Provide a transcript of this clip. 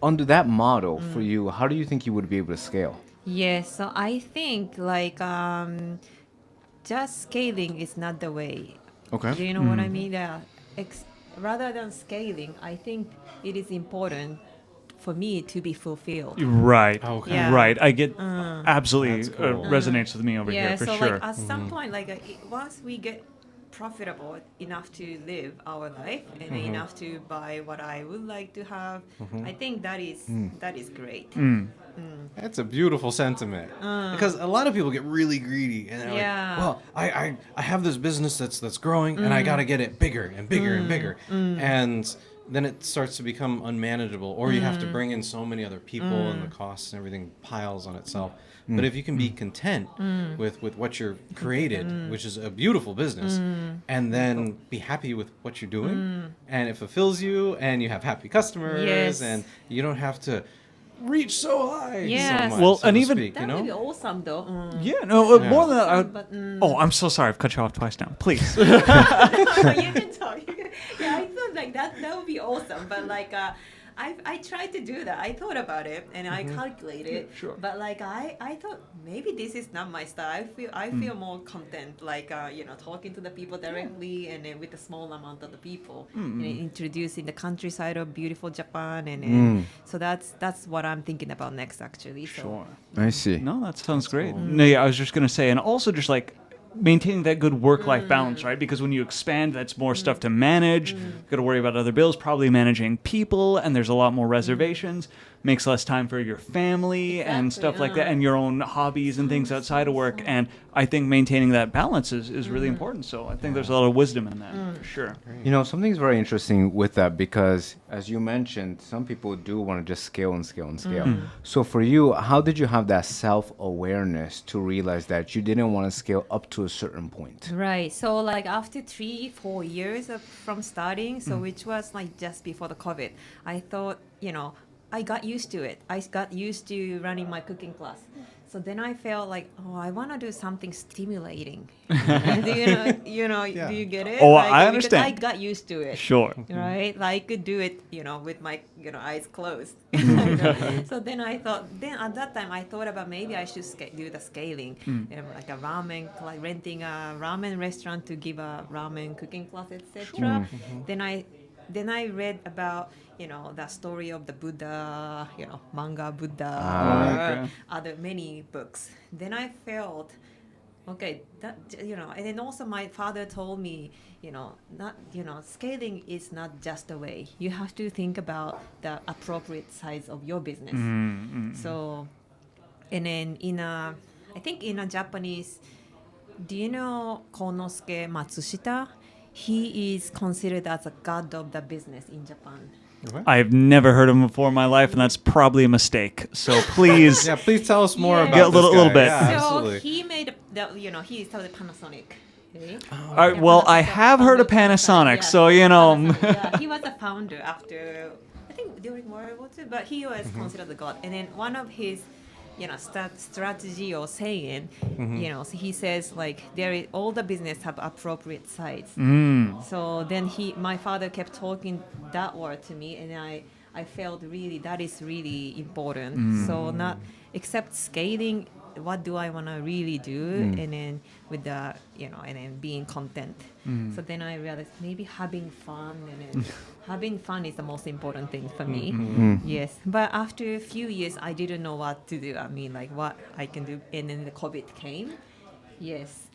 under that model for you, how do you think you would be able to scale? Yes, so I think like just scaling is not the way. Okay. Do you know what I mean? Rather than scaling, I think it is important for me to be fulfilled. Right. Okay. Yeah. Right. I get absolutely That's cool. resonates with me over Yeah, here for so sure. like at some point, like once we get profitable enough to live our life and enough to buy what I would like to have, I think that is great. That's a beautiful sentiment. Because a lot of people get really greedy and they're Yeah. like, well, I have this business that's growing and I gotta get it bigger and bigger and bigger. And then it starts to become unmanageable, or you have to bring in so many other people and the costs and everything piles on itself. But if you can be content with what you're created, which is a beautiful business, and then be happy with what you're doing, and it fulfills you, and you have happy customers, Yes. and you don't have to reach so high Yes. so much, Well, so and to even- speak, That you would be know? awesome, though. Yeah, no, more than that. But, Oh, I'm so sorry. I've cut you off twice now. Please. you can talk. Yeah, I thought like that would be awesome. But like, I tried to do that. I thought about it and I calculated. Sure. But like, I thought maybe this is not my style. I feel more content, like talking to the people directly and then with a small amount of the people, and introducing the countryside of beautiful Japan, and so that's what I'm thinking about next, actually. So. Sure. I see. No, that sounds great. No, yeah, I was just gonna say, and also just like maintaining that good work-life balance, right? Because when you expand, that's more stuff to manage. Got to worry about other bills, probably managing people, and there's a lot more reservations. Makes less time for your family and Exactly, stuff like that, and your own hobbies and things outside of work. And I think maintaining that balance is really important. So I think there's a lot of wisdom in that, for sure. You know, something's very interesting with that because, as you mentioned, some people do want to just scale and scale and scale. So for you, how did you have that self-awareness to realize that you didn't want to scale up to a certain point? Right. So like after 3-4 years from starting, so which was like just before the COVID, I thought, I got used to it. I got used to running my cooking class. So then I felt like, I want to do something stimulating. Do you get it? Oh, like, I because understand. I got used to it. Sure. Right, like I could do it, with my eyes closed. So then at that time I thought about maybe I should do the scaling, like a ramen, like renting a ramen restaurant to give a ramen cooking class, etc. Then I read about the story of the Buddha, manga Buddha, or okay. other many books. Then I felt. Okay, that and then also my father told me, scaling is not just a way. You have to think about the appropriate size of your business. So, and then I think in a Japanese, do you know Konosuke Matsushita? He is considered as a god of the business in Japan. I've never heard of him before in my life, and that's probably a mistake. So please. Yeah, please tell us more Yeah. about Get a this little guy. bit. Yeah, So absolutely. he made he started Panasonic. Okay? All right, well, I have heard of Panasonic, so Panasonic, yeah, he was a founder after, I think during World War II, but he was considered the god. And then one of his, strategy or saying, so he says like all the business have appropriate size. So then my father kept talking that word to me, and I felt really that is really important. So not except scaling. What do I want to really do, and then with the and then being content. So then I realized maybe having fun, and then having fun is the most important thing for me. Yes, but after a few years, I didn't know what to do. I mean, like what I can do, and then the COVID came. Yes,